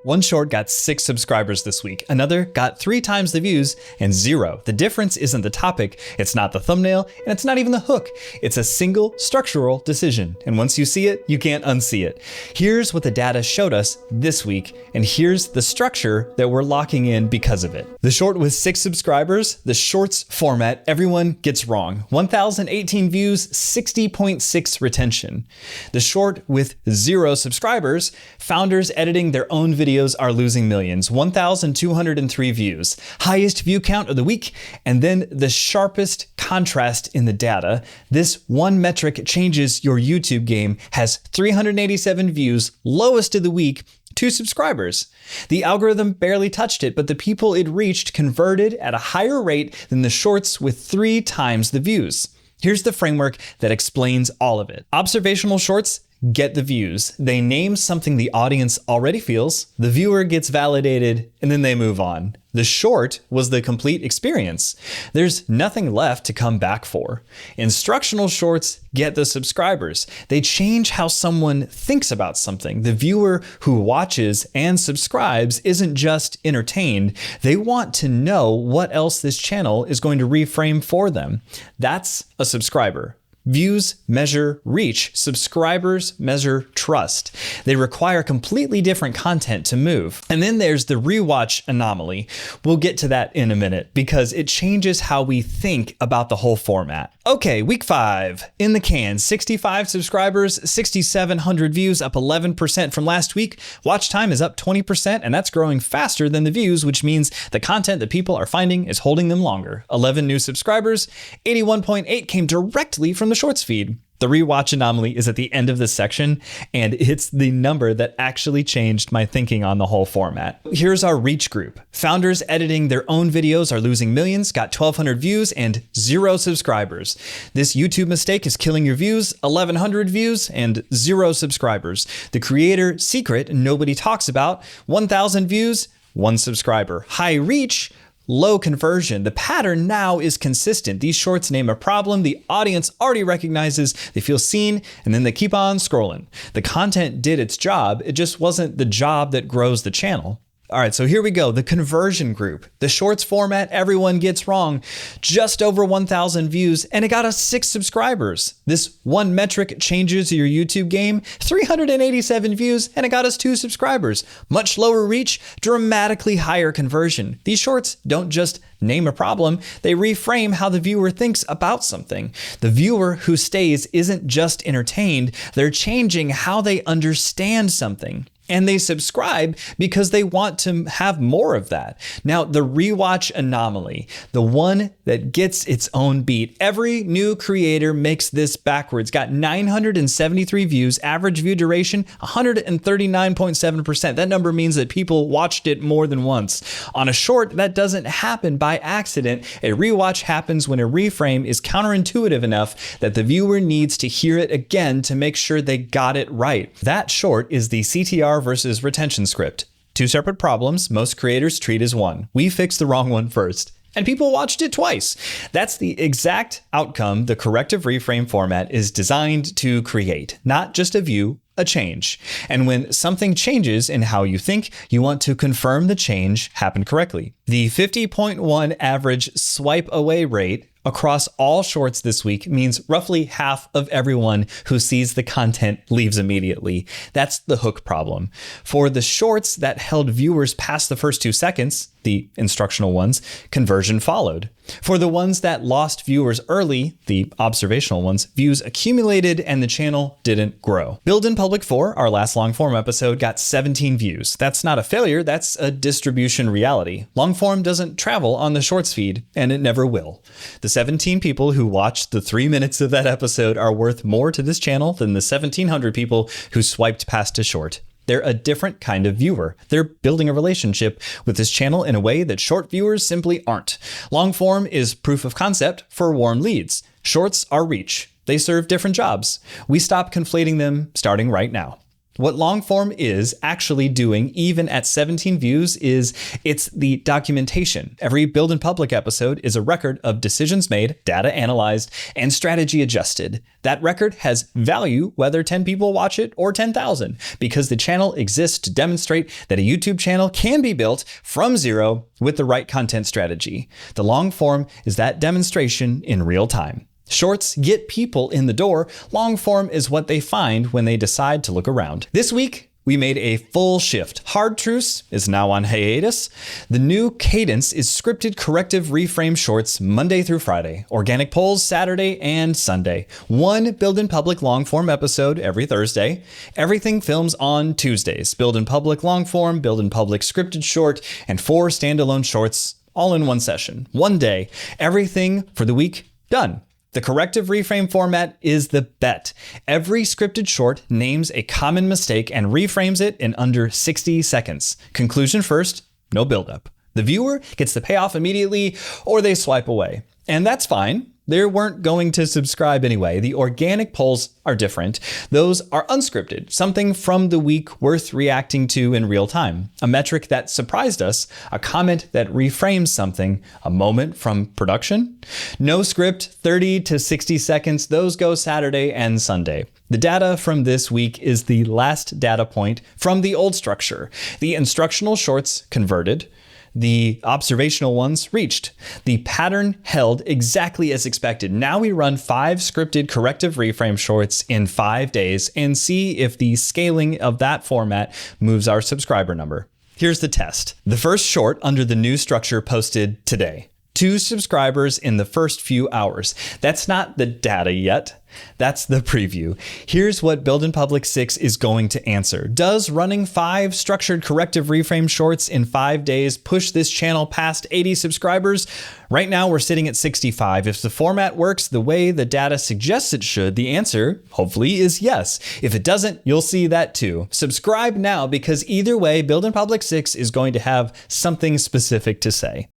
One short got 6 subscribers this week, another got 3 times the views, and 0. The difference isn't the topic, it's not the thumbnail, and it's not even the hook. It's a single structural decision, and once you see it, you can't unsee it. Here's what the data showed us this week, and here's the structure that we're locking in because of it. The short with 6 subscribers, the shorts format everyone gets wrong. 1,018 views, 60.6 retention. The short with 0 subscribers, founders editing their own videos are losing millions, 1,203 views, highest view count of the week, and then the sharpest contrast in the data. This one metric changes your YouTube game, has 387 views, lowest of the week, 2 subscribers. The algorithm barely touched it, but the people it reached converted at a higher rate than the shorts with 3 times the views. Here's the framework that explains all of it. Observational shorts get the views. They name something the audience already feels, the viewer gets validated, and then they move on. The short was the complete experience. There's nothing left to come back for. Instructional shorts get the subscribers. They change how someone thinks about something. The viewer who watches and subscribes isn't just entertained. They want to know what else this channel is going to reframe for them. That's a subscriber. Views measure reach, subscribers measure trust. They require completely different content to move. And then there's the Rewatch Anomaly. We'll get to that in a minute because it changes how we think about the whole format. Okay, week 5 in the can, 65 subscribers, 6,700 views, up 11% from last week. Watch time is up 20%, and that's growing faster than the views, which means the content that people are finding is holding them longer. 11 new subscribers, 81.8 came directly from the Shorts feed. The Rewatch Anomaly is at the end of this section, and it's the number that actually changed my thinking on the whole format. Here's our reach group. Founders editing their own videos are losing millions, got 1,200 views and 0 subscribers. This YouTube mistake is killing your views, 1,100 views and 0 subscribers. The creator secret nobody talks about, 1,000 views, 1 subscriber. High reach, low conversion. The pattern now is consistent. These shorts name a problem the audience already recognizes, they feel seen, and then they keep on scrolling. The content did its job, it just wasn't the job that grows the channel. All right, so here we go. The conversion group. The shorts format everyone gets wrong. Just over 1,000 views, and it got us 6 subscribers. This one metric changes your YouTube game. 387 views, and it got us 2 subscribers. Much lower reach, dramatically higher conversion. These shorts don't just name a problem, they reframe how the viewer thinks about something. The viewer who stays isn't just entertained, they're changing how they understand something. And they subscribe because they want to have more of that. Now, the Rewatch Anomaly, the one that gets its own beat. Every new creator makes this backwards. Got 973 views, average view duration, 139.7%. That number means that people watched it more than once. On a short, that doesn't happen by accident. A rewatch happens when a reframe is counterintuitive enough that the viewer needs to hear it again to make sure they got it right. That short is the CTR versus retention script. 2 separate problems most creators treat as one. We fixed the wrong one first, and people watched it twice. That's the exact outcome the corrective reframe format is designed to create, not just a view, a change. And when something changes in how you think, you want to confirm the change happened correctly. The 50.1 average swipe away rate across all shorts this week means roughly half of everyone who sees the content leaves immediately. That's the hook problem. For the shorts that held viewers past the first 2 seconds, the instructional ones, conversion followed. For the ones that lost viewers early, the observational ones, views accumulated and the channel didn't grow. Build in Public 4, our last long form episode, got 17 views. That's not a failure, that's a distribution reality. Long form doesn't travel on the shorts feed, and it never will. The 17 people who watched the 3 minutes of that episode are worth more to this channel than the 1,700 people who swiped past a short. They're a different kind of viewer. They're building a relationship with this channel in a way that short viewers simply aren't. Long form is proof of concept for warm leads. Shorts are reach. They serve different jobs. We stop conflating them starting right now. What longform is actually doing, even at 17 views, is it's the documentation. Every Build in Public episode is a record of decisions made, data analyzed, and strategy adjusted. That record has value whether 10 people watch it or 10,000, because the channel exists to demonstrate that a YouTube channel can be built from zero with the right content strategy. The long form is that demonstration in real time. Shorts get people in the door. Long form is what they find when they decide to look around. This week, we made a full shift. Hard Truce is now on hiatus. The new cadence is scripted corrective reframe shorts Monday through Friday, organic polls Saturday and Sunday, one Build in Public long form episode every Thursday. Everything films on Tuesdays, Build in Public long form, Build in Public scripted short, and 4 standalone shorts all in one session. One day, everything for the week done. The corrective reframe format is the bet. Every scripted short names a common mistake and reframes it in under 60 seconds. Conclusion first, no buildup. The viewer gets the payoff immediately or they swipe away. And that's fine. They weren't going to subscribe anyway. The organic polls are different. Those are unscripted, something from the week worth reacting to in real time. A metric that surprised us, a comment that reframes something, a moment from production. No script, 30 to 60 seconds. Those go Saturday and Sunday. The data from this week is the last data point from the old structure. The instructional shorts converted. The observational ones reached. The pattern held exactly as expected. Now we run 5 scripted corrective reframe shorts in 5 days and see if the scaling of that format moves our subscriber number. Here's the test. The first short under the new structure posted today. 2 subscribers in the first few hours. That's not the data yet. That's the preview. Here's what Build in Public 6 is going to answer. Does running 5 structured corrective reframe shorts in 5 days push this channel past 80 subscribers? Right now we're sitting at 65. If the format works the way the data suggests it should, the answer, hopefully, is yes. If it doesn't, you'll see that too. Subscribe now, because either way, Build in Public 6 is going to have something specific to say.